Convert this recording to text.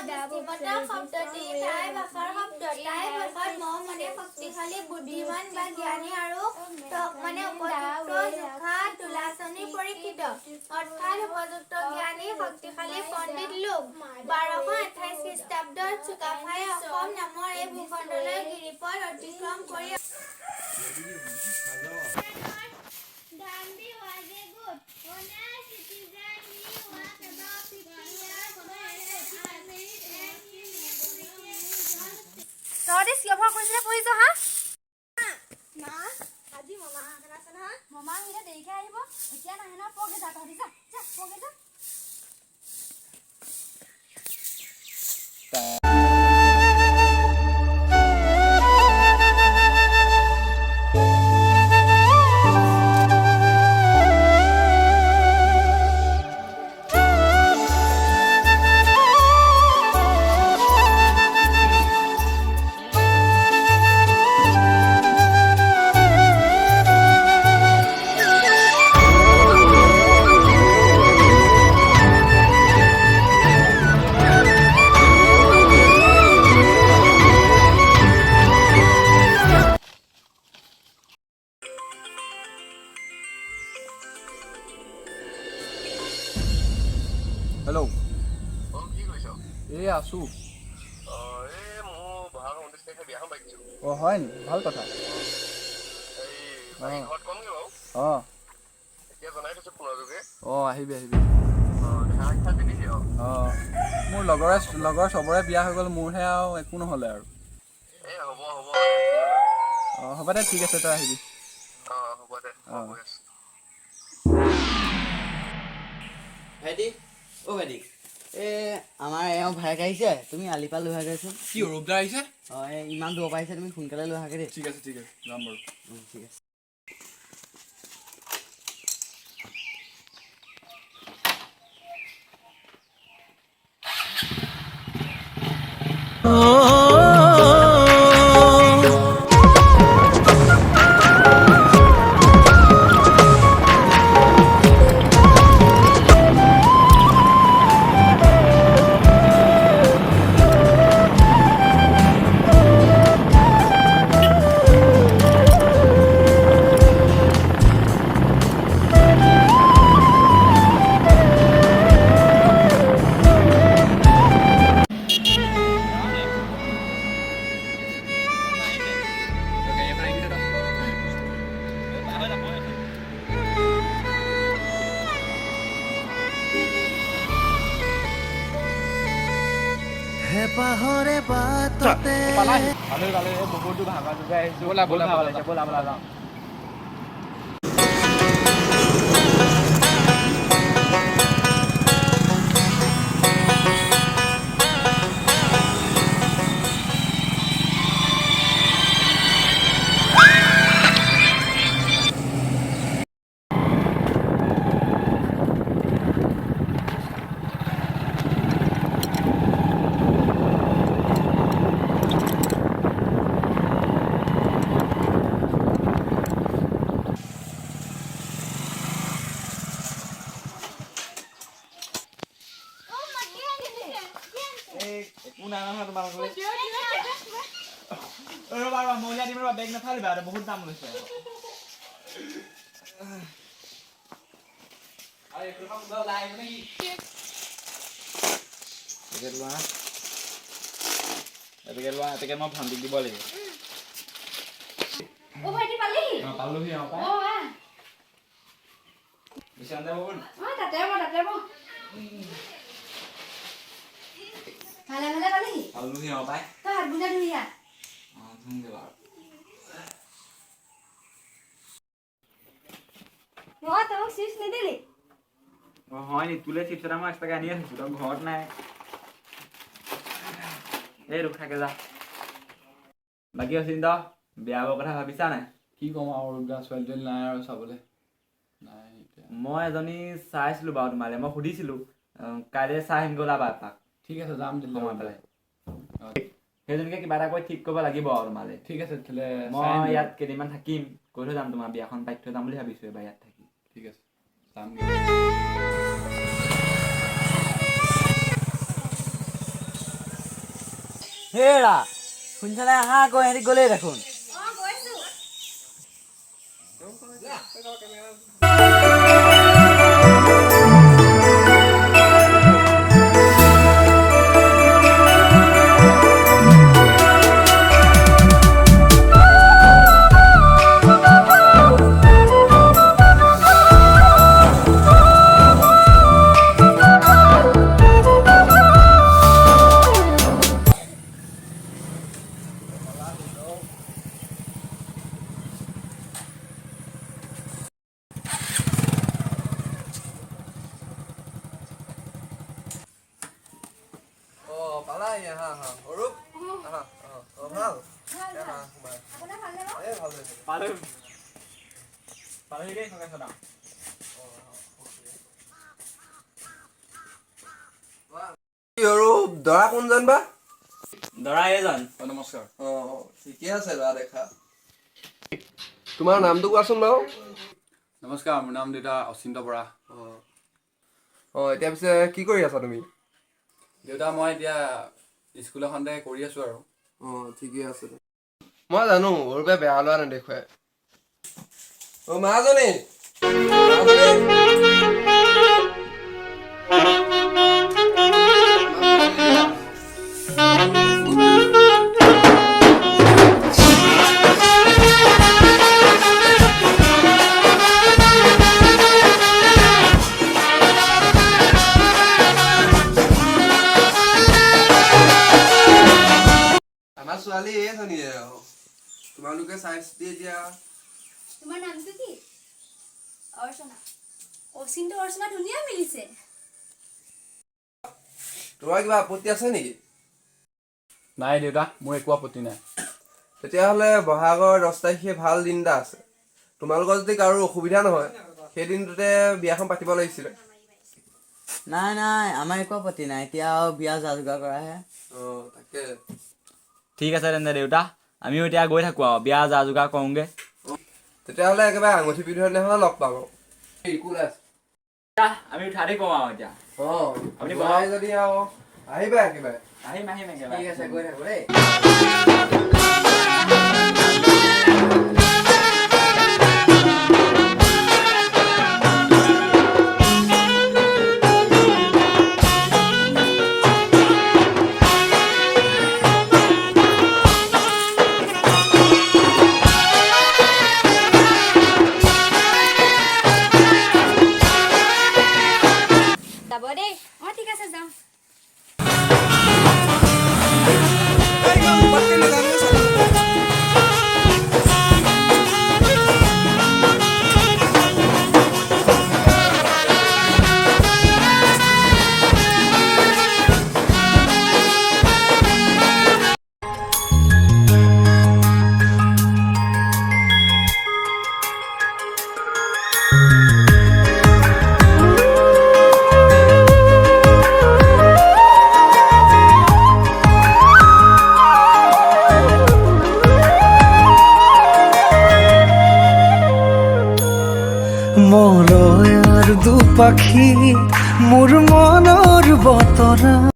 ব্যক্তিগত শব্দটি টাই ভাষাৰ শব্দ। টাই ভাষাত মানে শক্তিশালী, বুদ্ধিমান বা জ্ঞানী আৰু মানে উপযুক্ত জোখা তুলাচনী পৰীক্ষিত, অৰ্থাৎ উপযুক্ত জ্ঞানী শক্তিশালী পণ্ডিত লোক। 1228 খ্ৰীষ্টাব্দত চুকাফাই অসম নামৰ এই ভূখণ্ডলৈ গিৰিপথ অতিক্ৰম কৰি তহঁতি চিঞৰ কৰিছিলে পঢ়িছ হা? মা আজি মামা আহা আছে নহয়। মামা আহিলে দেৰিকে আহিব, এতিয়া নাহে নহয়। পঢ়গে যা, তহঁতি যা, পঢ়গে যা। হেল্ল'। কি কৰিছ? এই আছোঁ। এই মোৰ বহাগৰ 29 তাৰিখে বিয়াখন পাতিছোঁ। অঁ হয় নি? ভাল কথা। এই ঘৰত কমগৈ বাৰু। অঁ এতিয়া জনাই থৈছোঁ ফোনৰ যোগে। অঁ আহিবি আহিবি। দেখা সাক্ষাৎ দিবি আৰু। অঁ মোৰ লগৰ চবৰে বিয়া হৈ গ'ল, মোৰহে আৰু একো নহ'লে আৰু। এই হ'ব। অঁ হ'ব দে, ঠিক আছে, তই আহিবি। হ'ব দে, মই গৈ আছোঁ। ভাইটি, অ' ভাইটি, আমাৰ এওঁ ভাইক আহিছে, তুমি আলিপা লৈ আহাগৈচোন। কি ৰূপদা আহিছে? অঁ ইমান দূৰৰ পৰা আহিছে, তুমি সোনকালে লৈ আহাগৈ দেই। ঠিক আছে যাম বাৰু। ঠিক আছে। পাহৰে বাটতে বহুতো ভাগা যোগাই আহিছোঁ। ব'লা। একো নাই নহয় তোমালোকৰ। ৰ'বা মই উলিয়াই দিম ৰ'বা, বেগ নাথাকিবা, বহুত দাম লৈছে। এটাকে মই ভণ্টিক দিব লাগিব। পালোহি পাই। ধুমগে বাৰু। হয় নি? তোলে চিপছ এটা মই এক্সট্ৰাকে আনি আনিছোঁ, তই ঘৰত নাই। এই ৰখাকে যা। বাকী অচিন্ত, বিয়া হোৱাৰ কথা ভাবিছা নাই? কি ক'ম আৰু, ছোৱালীজনী নাই আৰু চাবলৈ। মই এজনী চাইছিলোঁ বাৰু তোমালে, মই সুধিছিলোঁ। কাইলৈ চাই আহিমগৈ ওলাবা এপাক। ঠিক আছে, যাম সময় পেলাই। সেইজনীকে কিবা এটা কৰি ঠিক কৰিব লাগিব আৰু তোমালে। ঠিক আছে তেতিয়াহ'লে মই ইয়াত কেইদিনমান থাকিম, কৈ থৈ যাম তোমাৰ বিয়াখন পাতি থৈ যাম বুলি ভাবিছোঁ এবাৰ ইয়াত থাকি। ঠিক আছে যামগৈ। হেৰা শুনিছানে আহা আকৌ সিহঁতি গ'লেই দেখোন পালাই আহা আহা অৰূপ আহা ভাল আহা সোমাই আপোনাৰ ভালনে বাৰু? এই ভাল হৈছে পালেহি দেই সকাই সদা অৰূপ দৰা কোনজন বা দৰা এইজন নমস্কাৰ ঠিকে আছে ল'ৰা দেখা তোমাৰ নামটো কোৱাচোন বাৰু নমস্কাৰ মোৰ নাম দেউতা অচিন্ত বৰা এতিয়া পিছে কি কৰি আছা তুমি দেউতা মই এতিয়া স্কুল এখনতে কৰি আছো আৰু ঠিকে আছে মই জানো অৰূপে বেয়া ল'ৰা নেদেখুৱাই মাজনী আমাৰ ছোৱালী এইজনীয়ে তোমালোকে চাই চিতি এতিয়া তোমাৰ নামটো কি অৰ্চনা অচিন্ত অৰ্চনা ধুনীয়া মিলিছে তোমাৰ কিবা আপত্তি আছে নেকি নাই দেউতা মোৰ একো আপত্তি নাই তেতিয়াহ'লে বহাগৰ 10 তাৰিখে ভাল দিন এটা আছে তোমালোকৰ যদি কাৰো অসুবিধা নহয় সেই দিনটোতে বিয়াখন পাতিব লাগিছিলে নাই নাই আমাৰ একো আপত্তি নাই এতিয়া আৰু বিয়া যা যোগাৰ কৰাহে তাকে ঠিক আছে তেন্তে দেউতা আমিও এতিয়া গৈ থাকোঁ আৰু বিয়া যা যোগাৰ কৰোঁগৈ তেতিয়াহ'লে একেবাৰে আঙুঠি পিন্ধোৱাৰ দিনাখনে লগ পাব আমি উঠাতে কওঁ আৰু এতিয়া আপুনি বহাই যদি আৰু আহিবা একেবাৰে আহিম একেবাৰে ঠিক আছে গৈ থাকো দেই যাব দেই ঠিক আছে যাওঁ মলয়াৰ দুপাখি মোৰ মনৰ বতৰা